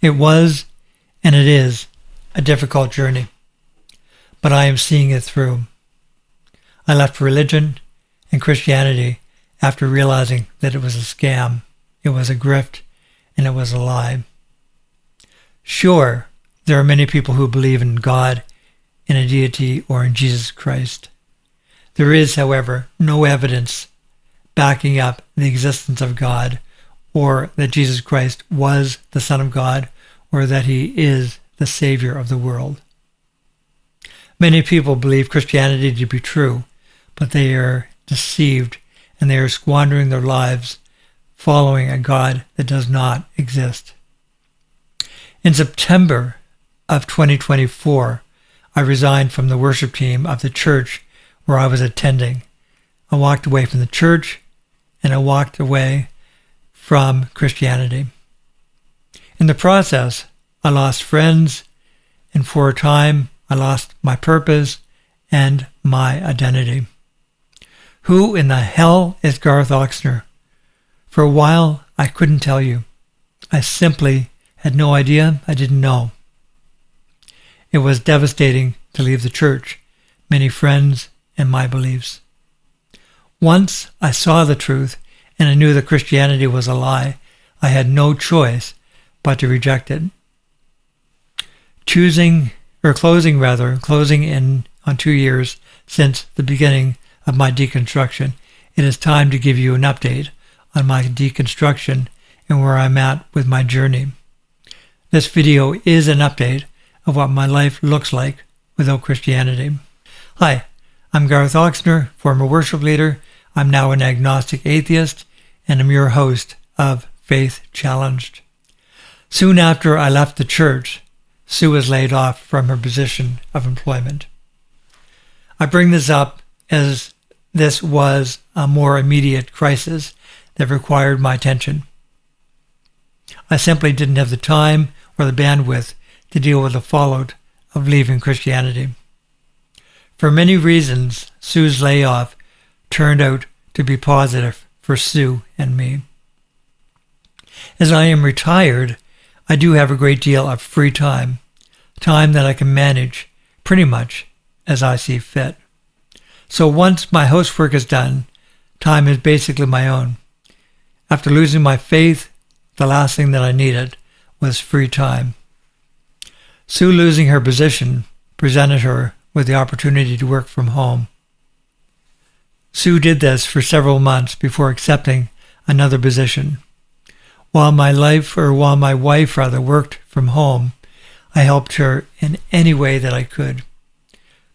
It was, and it is, a difficult journey, but I am seeing it through. I left religion and Christianity after realizing that it was a scam, it was a grift, and it was a lie. Sure, there are many people who believe in God, in a deity, or in Jesus Christ. There is, however, no evidence backing up the existence of God, or that Jesus Christ was the Son of God, or that he is the Savior of the world. Many people believe Christianity to be true, but they are deceived and they are squandering their lives following a God that does not exist. In September of 2024, I resigned from the worship team of the church where I was attending. I walked away from the church and I walked away from Christianity. In the process, I lost friends, and for a time, I lost my purpose and my identity. Who in the hell is Garth Oxner? For a while, I couldn't tell you. I simply had no idea. I didn't know. It was devastating to leave the church, many friends, and my beliefs. Once I saw the truth and I knew that Christianity was a lie, I had no choice but to reject it. Closing in on 2 years since the beginning of my deconstruction, it is time to give you an update on my deconstruction and where I'm at with my journey. This video is an update of what my life looks like without Christianity. Hi, I'm Garth Oxner, former worship leader. I'm now an agnostic atheist, and I'm your host of Faith Challenged. Soon after I left the church, Sue was laid off from her position of employment. I bring this up as this was a more immediate crisis that required my attention. I simply didn't have the time or the bandwidth to deal with the fallout of leaving Christianity. For many reasons, Sue's layoff turned out to be positive for Sue and me. As I am retired, I do have a great deal of free time that I can manage pretty much as I see fit. So once my housework is done, time is basically my own. After losing my faith, the last thing that I needed was free time. Sue losing her position presented her with the opportunity to work from home. Sue did this for several months before accepting another position. While my wife worked from home, I helped her in any way that I could.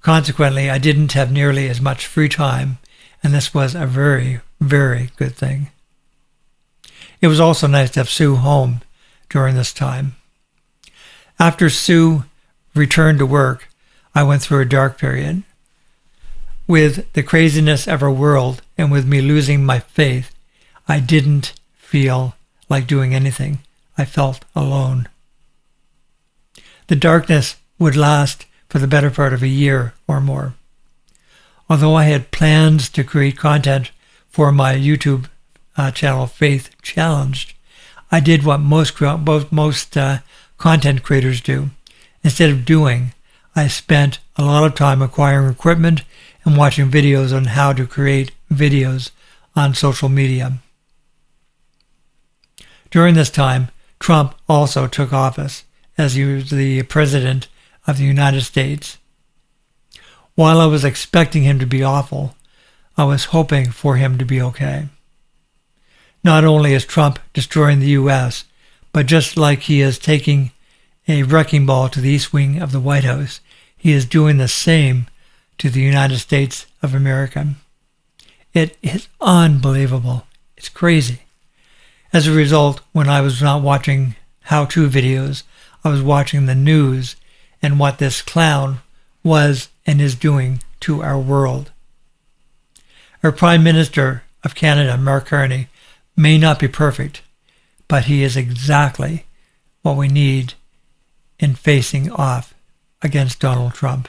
Consequently, I didn't have nearly as much free time, and this was a very, very good thing. It was also nice to have Sue home during this time. After Sue returned to work, I went through a dark period. With the craziness of our world and with me losing my faith, I didn't feel like doing anything. I felt alone. The darkness would last for the better part of a year or more. Although I had plans to create content for my YouTube channel, Faith Challenged, I did what most content creators do. Instead of doing, I spent a lot of time acquiring equipment and watching videos on how to create videos on social media. During this time, Trump also took office as he was the President of the United States. While I was expecting him to be awful, I was hoping for him to be okay. Not only is Trump destroying the U.S., but just like he is taking a wrecking ball to the east wing of the White House, he is doing the same to the United States of America. It is unbelievable. It's crazy. As a result, when I was not watching how-to videos, I was watching the news and what this clown was and is doing to our world. Our Prime Minister of Canada, Mark Carney, may not be perfect, but he is exactly what we need in facing off against Donald Trump.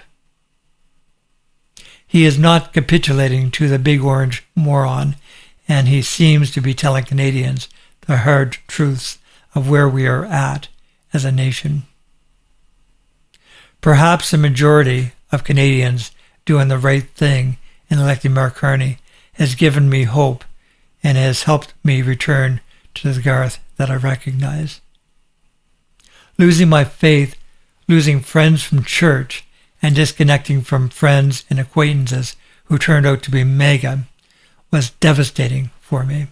He is not capitulating to the big orange moron, and he seems to be telling Canadians the hard truths of where we are at as a nation. Perhaps the majority of Canadians doing the right thing in electing Mark Carney has given me hope and has helped me return to the Garth that I recognize. Losing my faith, losing friends from church, and disconnecting from friends and acquaintances who turned out to be mega was devastating for me.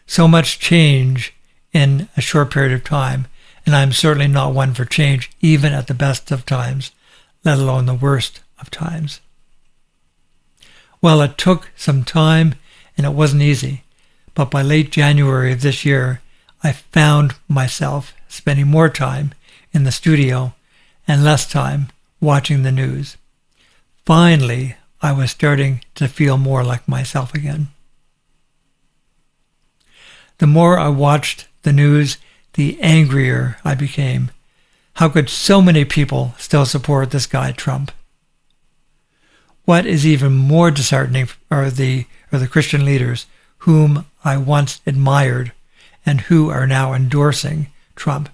So much change in a short period of time, and I'm certainly not one for change, even at the best of times, let alone the worst of times. Well, it took some time, and it wasn't easy, but by late January of this year, I found myself spending more time in the studio and less time watching the news. Finally, I was starting to feel more like myself again. The more I watched the news, the angrier I became. How could so many people still support this guy, Trump? What is even more disheartening are the Christian leaders whom I once admired and who are now endorsing Trump.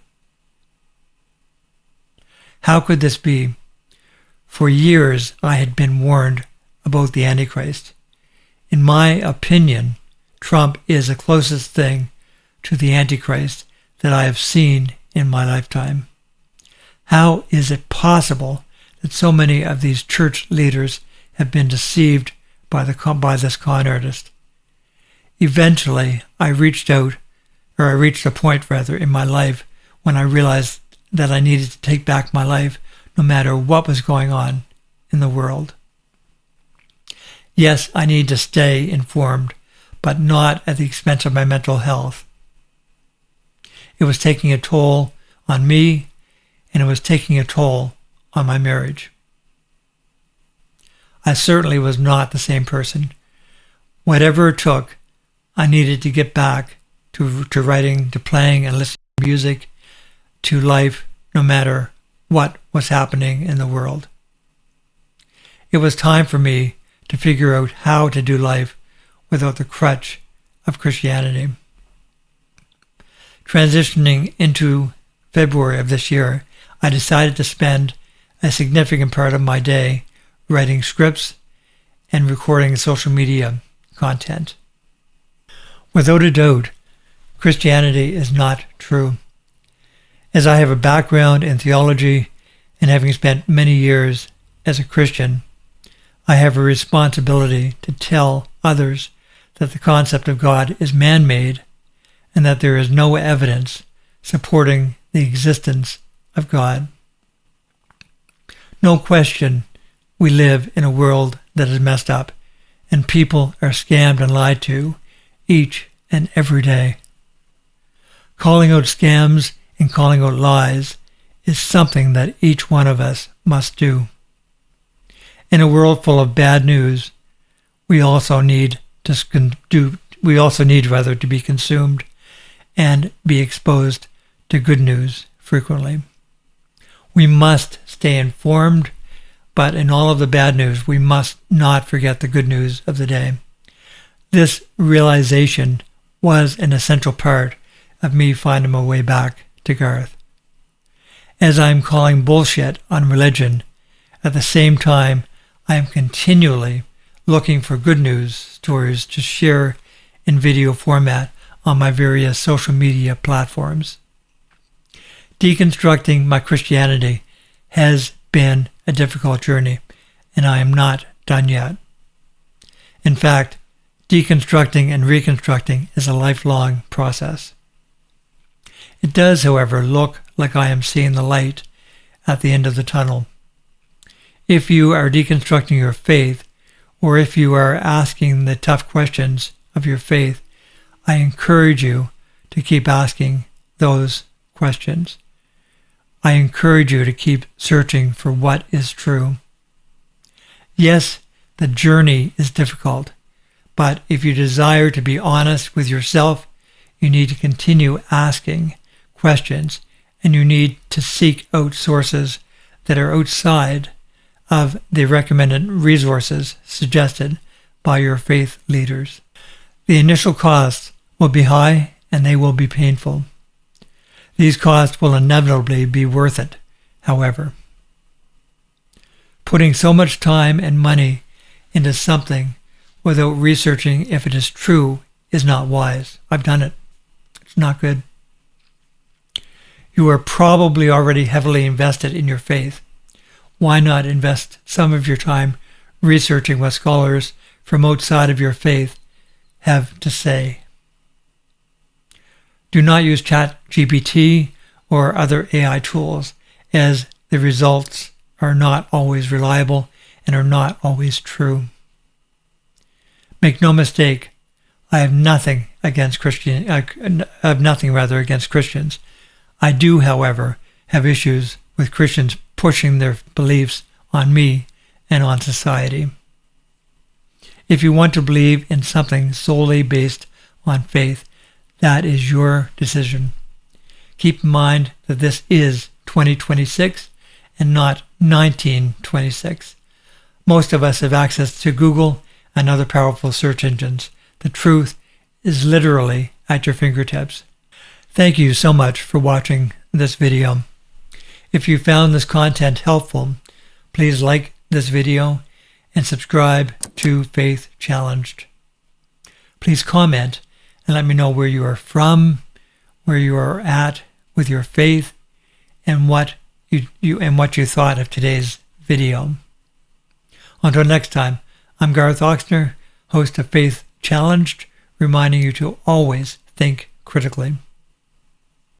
How could this be? For years I had been warned about the Antichrist. In my opinion, Trump is the closest thing to the Antichrist that I have seen in my lifetime. How is it possible that so many of these church leaders have been deceived by this con artist? Eventually, I reached a point in my life when I realized that I needed to take back my life no matter what was going on in the world. Yes, I need to stay informed, but not at the expense of my mental health. It was taking a toll on me, and it was taking a toll on my marriage. I certainly was not the same person. Whatever it took, I needed to get back to writing, to playing and listening to music, to life, no matter what was happening in the world. It was time for me to figure out how to do life without the crutch of Christianity. Transitioning into February of this year, I decided to spend a significant part of my day writing scripts and recording social media content. Without a doubt, Christianity is not true. As I have a background in theology and having spent many years as a Christian, I have a responsibility to tell others that the concept of God is man-made and that there is no evidence supporting the existence of God. No question, we live in a world that is messed up, and people are scammed and lied to each and every day. Calling out scams and calling out lies is something that each one of us must do. In a world full of bad news, we also need to be consumed and be exposed to good news frequently. We must stay informed, but in all of the bad news, we must not forget the good news of the day. This realization was an essential part of me finding my way back to Garth. As I'm calling bullshit on religion, at the same time, I am continually looking for good news stories to share in video format on my various social media platforms. Deconstructing my Christianity has been a difficult journey, and I am not done yet. In fact, deconstructing and reconstructing is a lifelong process. It does, however, look like I am seeing the light at the end of the tunnel. If you are deconstructing your faith, or if you are asking the tough questions of your faith, I encourage you to keep asking those questions. I encourage you to keep searching for what is true. Yes, the journey is difficult, but if you desire to be honest with yourself, you need to continue asking questions, and you need to seek out sources that are outside of the recommended resources suggested by your faith leaders. The initial costs will be high and they will be painful. These costs will inevitably be worth it, however. Putting so much time and money into something without researching if it is true is not wise. I've done it. It's not good. You are probably already heavily invested in your faith. Why not invest some of your time researching what scholars from outside of your faith have to say? Do not use ChatGPT or other AI tools, as the results are not always reliable and are not always true. Make no mistake, I have nothing against Christians. I do, however, have issues with Christians pushing their beliefs on me and on society. If you want to believe in something solely based on faith, that is your decision. Keep in mind that this is 2026 and not 1926. Most of us have access to Google and other powerful search engines. The truth is literally at your fingertips. Thank you so much for watching this video. If you found this content helpful, please like this video and subscribe to Faith Challenged. Please comment and let me know where you are from, where you are at with your faith, and what you thought of today's video. Until next time, I'm Garth Oxner, host of Faith Challenged, reminding you to always think critically.